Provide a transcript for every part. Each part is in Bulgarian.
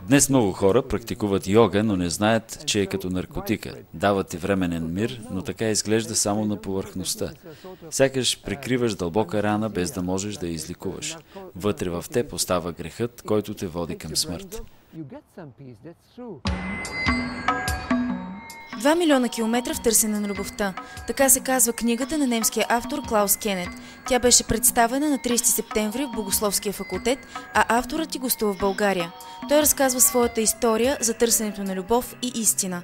Днес много хора практикуват йога, но не знаят, че е като наркотика. Дават ти временен мир, но така изглежда само на повърхността. Сякаш прикриваш дълбока рана, без да можеш да я излекуваш. Вътре в теб остава грехът, който те води към смърт. 2 милиона километра в търсене на любовта. Така се казва книгата на немския автор Клаус Кенет. Тя беше представена на 30 септември в Богословския факултет, а авторът ти гостува в България. Той разказва своята история за търсенето на любов и истина.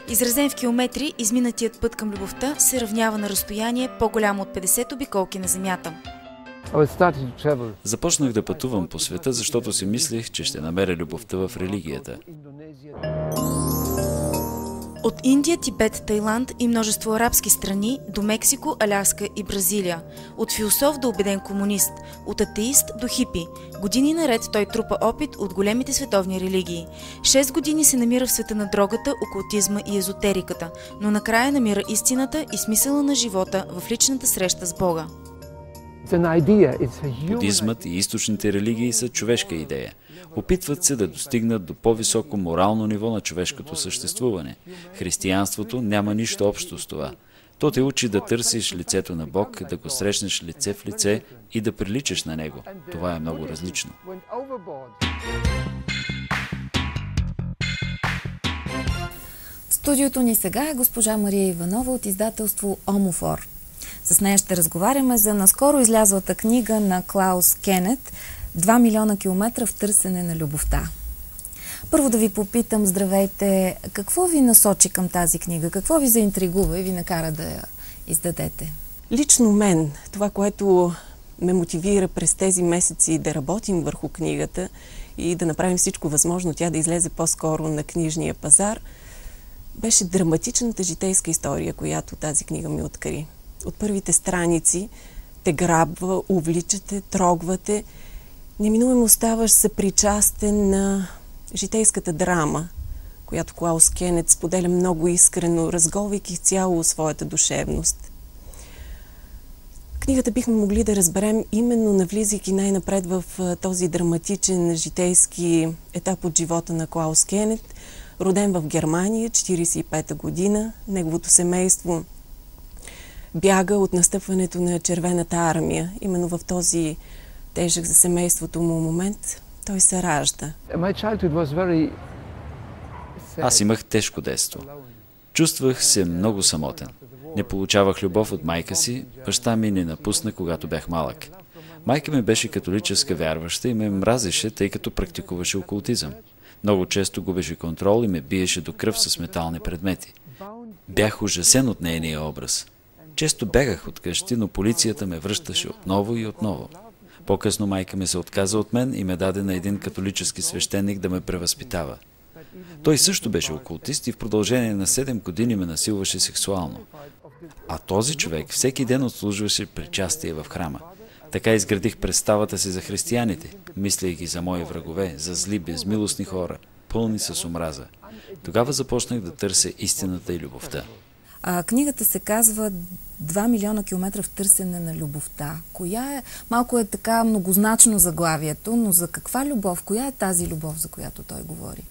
Изразен в километри, изминатият път към любовта се равнява на разстояние по-голямо от 50 обиколки на Земята. Започнах да пътувам по света, защото си мислех, че ще намеря любовта в религията. От Индия, Тибет, Тайланд и множество арабски страни до Мексико, Аляска и Бразилия. От философ до убеден комунист, от атеист до хипи. Години наред той трупа опит от големите световни религии. 6 години се намира в света на дрогата, окултизма и езотериката, но накрая намира истината и смисъла на живота в личната среща с Бога. Будизмът и източните религии са човешка идея. Опитват се да достигнат до по-високо морално ниво на човешкото съществуване. Християнството няма нищо общо с това. То те учи да търсиш лицето на Бог, да го срещнеш лице в лице и да приличаш на Него. Това е много различно. В студиото ни сега е госпожа Мария Иванова от издателство Омофор. С нея ще разговаряме за наскоро излязлата книга на Клаус Кенет «2 милиона километра в търсене на любовта». Първо да ви попитам, здравейте, какво ви насочи към тази книга? Какво ви заинтригува и ви накара да я издадете? Лично мен, това, което ме мотивира през тези месеци да работим върху книгата и да направим всичко възможно тя да излезе по-скоро на книжния пазар, беше драматичната житейска история, която тази книга ми откри. От първите страници те грабва, увличате, трогвате. Неминуемо ставаш съпричастен на житейската драма, която Клаус Кенет споделя много искрено, разголвайки цяло своята душевност. Книгата бихме могли да разберем именно навлизайки най-напред в този драматичен житейски етап от живота на Клаус Кенет, роден в Германия, 1945 година. Неговото семейство бяга от настъпването на Червената армия. Именно в този тежък за семейството му момент той се ражда. Аз имах тежко детство. Чувствах се много самотен. Не получавах любов от майка си, баща ми не напусна, когато бях малък. Майка ми беше католическа вярваща и ме мразеше, тъй като практикуваше окултизъм. Много често губеше контрол и ме биеше до кръв с метални предмети. Бях ужасен от нейния образ. Често бягах от къщи, но полицията ме връщаше отново и отново. По-късно майка ми се отказа от мен и ме даде на един католически свещеник да ме превъзпитава. Той също беше окултист и в продължение на 7 години ме насилваше сексуално. А този човек всеки ден отслужваше причастие в храма. Така изградих представата си за християните, мислейки за мои врагове, за зли, безмилостни хора, пълни с омраза. Тогава започнах да търся истината и любовта. Книгата се казва 2 милиона километра в търсене на любовта. Коя е? Малко е така многозначно заглавието, но за каква любов? Коя е тази любов, за която той говори?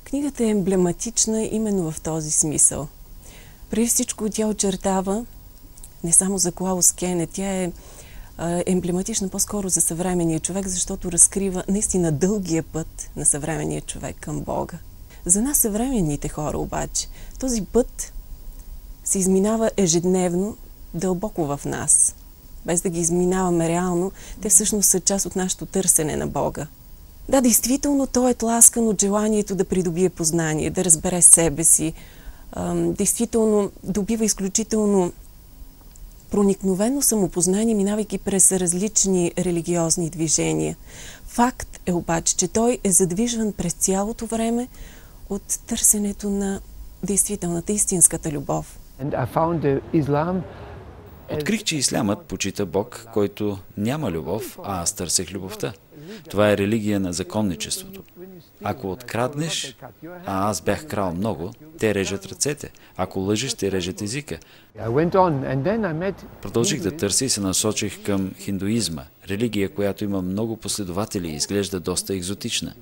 Книгата е емблематична именно в този смисъл. Преди всичко тя очертава не само за Клаус Кенет, тя е емблематична по-скоро за съвременния човек, защото разкрива наистина дългия път на съвременния човек към Бога. За нас съвременните хора обаче този път се изминава ежедневно, дълбоко в нас. Без да ги изминаваме реално, те всъщност са част от нашето търсене на Бога. Да, действително, той е тласкан от желанието да придобие познание, да разбере себе си. Действително, добива изключително проникновено самопознание, минавайки през различни религиозни движения. Факт е обаче, че той е задвижван през цялото време от търсенето на действителната, истинската любов. Открих, че ислямът почита Бог, който няма любов, а аз търсех любовта. Това е религия на законничеството. Ако откраднеш, а аз бях крал много, те режат ръцете. Ако лъжеш, те режат езика. Продължих да търся и се насочих към хиндуизма, религия, която има много последователи и изглежда доста екзотична.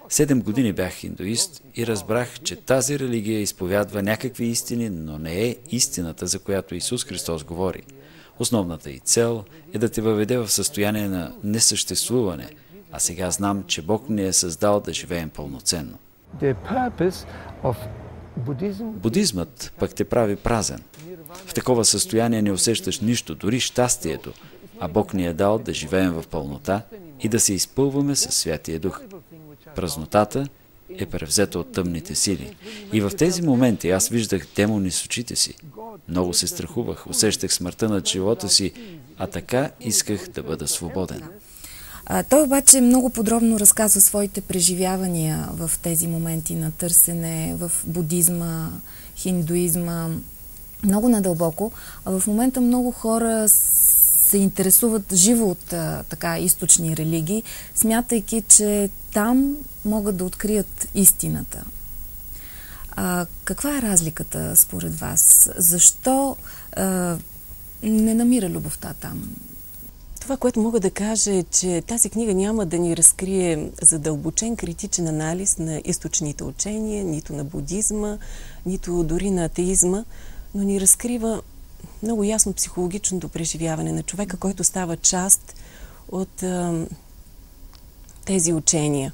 7 години бях хиндуист и разбрах, че тази религия изповядва някакви истини, но не е истината, за която Исус Христос говори. Основната й цел е да те въведе в състояние на несъществуване, а сега знам, че Бог ни е създал да живеем пълноценно. Будизмът пък те прави празен. В такова състояние не усещаш нищо, дори щастието, а Бог ни е дал да живеем в пълнота и да се изпълваме със Святия Дух. Празнотата е превзета от тъмните сили. И в тези моменти аз виждах демони с очите си. Много се страхувах, усещах смъртта над живота си, а така исках да бъда свободен. Той обаче много подробно разказва своите преживявания в тези моменти на търсене, в будизма, хиндуизма, много надълбоко. А в момента много хора се интересуват живо от източни религии, смятайки, че там могат да открият истината. Каква е разликата според вас? Защо не намира любовта там? Това, което мога да кажа е, че тази книга няма да ни разкрие задълбочен критичен анализ на източните учения, нито на будизма, нито дори на атеизма, но ни разкрива много ясно психологичното преживяване на човека, който става част от тези учения.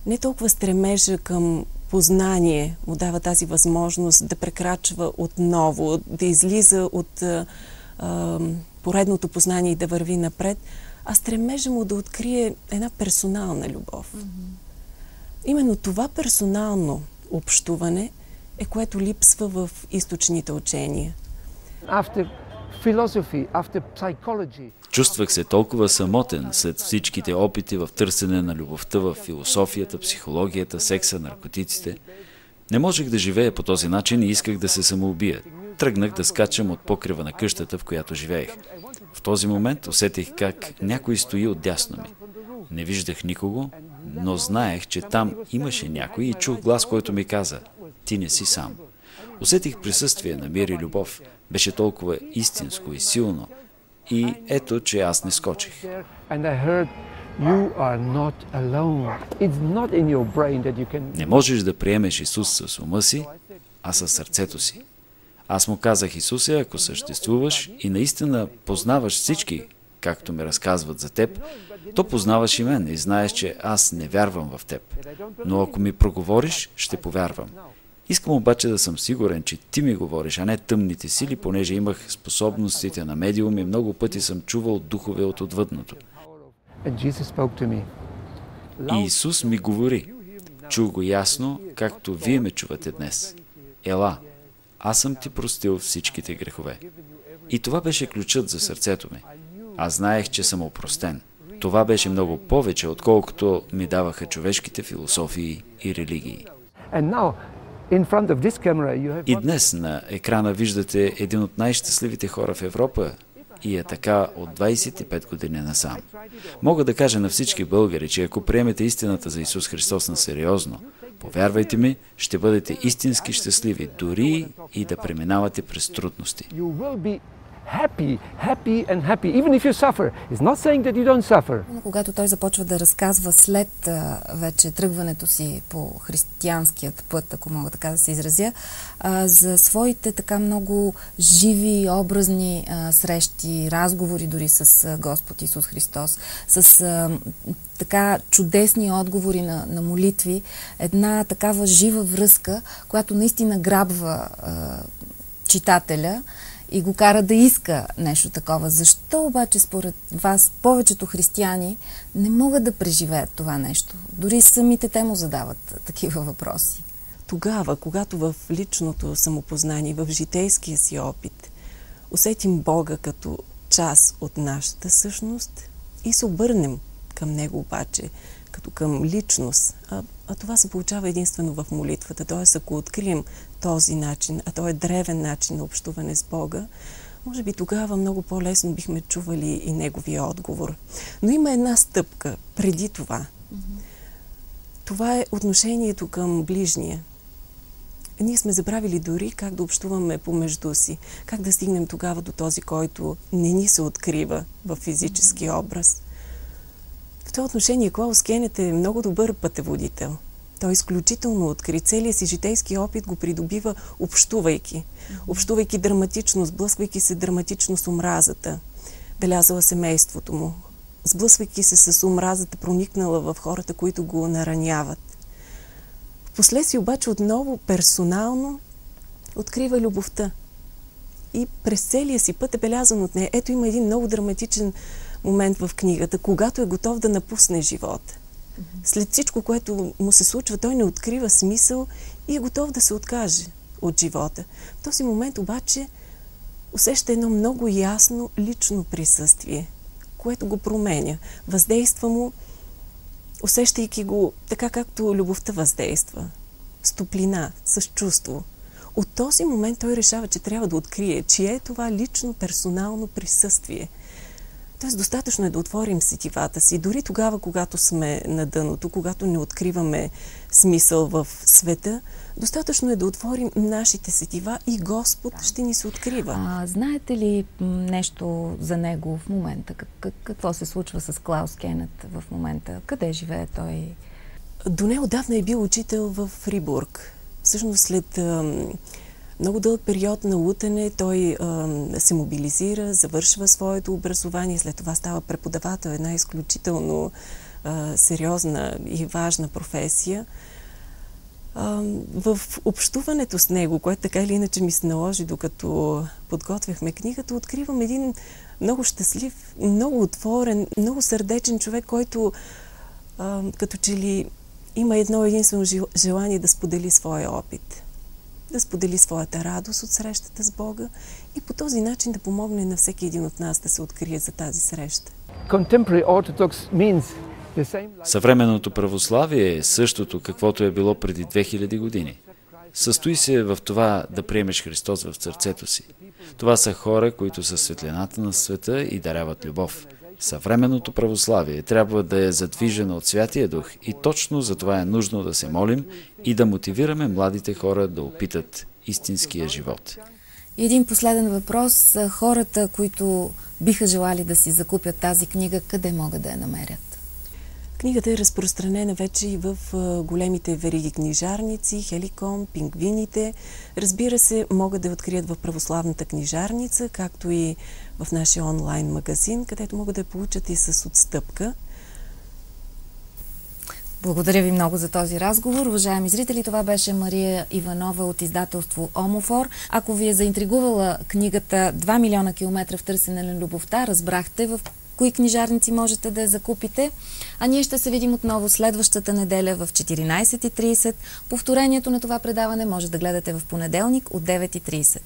Не толкова стремежа към познание му дава тази възможност да прекрачва отново, да излиза от поредното познание и да върви напред, а стремежа му да открие една персонална любов. Именно това персонално общуване е което липсва в източните учения. Чувствах се толкова самотен след всичките опити в търсене на любовта в философията, психологията, секса, наркотиците. Не можех да живея по този начин и исках да се самоубия. Тръгнах да скачам от покрива на къщата, в която живеех. В този момент усетих как някой стои отдясно ми. Не виждах никого, но знаех, че там имаше някой и чух глас, който ми каза: "Ти не си сам." Усетих присъствие на мир и любов. Беше толкова истинско и силно. И ето, че аз не скочих. Не можеш да приемеш Исус с ума си, а със сърцето си. Аз му казах: "Исусе, ако съществуваш и наистина познаваш всички, както ме разказват за теб, то познаваш и мен и знаеш, че аз не вярвам в теб. Но ако ми проговориш, ще повярвам. Искам обаче да съм сигурен, че ти ми говориш, а не тъмните сили, понеже имах способностите на медиум и много пъти съм чувал духове от отвъдното." И Исус ми говори. Чух го ясно, както вие ме чувате днес. "Ела, аз съм ти простил всичките грехове." И това беше ключът за сърцето ми. Аз знаех, че съм опростен. Това беше много повече, отколкото ми даваха човешките философии и религии. И днес на екрана виждате един от най-щастливите хора в Европа и е така от 25 години насам. Мога да кажа на всички българи, че ако приемете истината за Исус Христос на сериозно, повярвайте ми, ще бъдете истински щастливи, дори и да преминавате през трудности. Когато той започва да разказва след вече тръгването си по християнският път, ако мога така да се изразя, за своите така много живи, образни срещи, разговори дори с Господ Исус Христос, с така чудесни отговори на молитви, една такава жива връзка, която наистина грабва читателя и го кара да иска нещо такова. Защо обаче според вас повечето християни не могат да преживеят това нещо? Дори самите те му задават такива въпроси. Тогава, когато в личното самопознание, в житейския си опит усетим Бога като част от нашата същност и се обърнем към Него обаче, като към личност, а това се получава единствено в молитвата. Т.е. ако открием този начин, а то е древен начин на общуване с Бога, може би тогава много по-лесно бихме чували и неговия отговор. Но има една стъпка преди това. Това е отношението към ближния. Ние сме забравили дори как да общуваме помежду си, как да стигнем тогава до този, който не ни се открива в физически образ. В това отношение Клаус Кенет е много добър пътеводител. Той е изключително открит. Целият си житейски опит го придобива общувайки. Общувайки драматично, сблъсквайки се драматично с омразата, белязала семейството му, сблъсквайки се с омразата, проникнала в хората, които го нараняват. Впоследствие обаче отново персонално открива любовта. И през целия си път е белязан от нея. Ето има един много драматичен момент в книгата, когато е готов да напусне живота. След всичко, което му се случва, той не открива смисъл и е готов да се откаже от живота. В този момент обаче усеща едно много ясно лично присъствие, което го променя. Въздейства му, усещайки го така, както любовта въздейства. С топлина, с чувство. От този момент той решава, че трябва да открие, чие е това лично персонално присъствие. Тоест, достатъчно е да отворим сетивата си. Дори тогава, когато сме на дъното, когато не откриваме смисъл в света, достатъчно е да отворим нашите сетива и Господ ще ни се открива. Знаете ли нещо за него в момента? Какво се случва с Клаус Кенет в момента? Къде живее той? До неотдавна е бил учител в Фрибург. Всъщност след много дълъг период на лутане той се мобилизира, завършва своето образование, след това става преподавател, една изключително сериозна и важна професия. В общуването с него, което така или иначе ми се наложи, докато подготвяхме книгата, откривам един много щастлив, много отворен, много сърдечен човек, който като че ли има едно единствено желание да сподели своя опит, да сподели своята радост от срещата с Бога и по този начин да помогне на всеки един от нас да се открие за тази среща. Съвременното православие е същото, каквото е било преди 2000 години. Състои се в това да приемеш Христос в сърцето си. Това са хора, които са светлината на света и даряват любов. Съвременното православие трябва да е задвижено от Святия Дух и точно за това е нужно да се молим и да мотивираме младите хора да опитат истинския живот. И един последен въпрос. Хората, които биха желали да си закупят тази книга, къде могат да я намерят? Книгата е разпространена вече и в големите вериги книжарници, Хеликон, Пингвините. Разбира се, могат да я открият в православната книжарница, както и в нашия онлайн магазин, където могат да я получат и с отстъпка. Благодаря ви много за този разговор. Уважаеми зрители, това беше Мария Иванова от издателство Омофор. Ако ви е заинтригувала книгата 2 милиона километра в търсене на любовта, разбрахте в кои книжарници можете да я закупите. А ние ще се видим отново следващата неделя в 14:30. Повторението на това предаване може да гледате в понеделник от 9:30.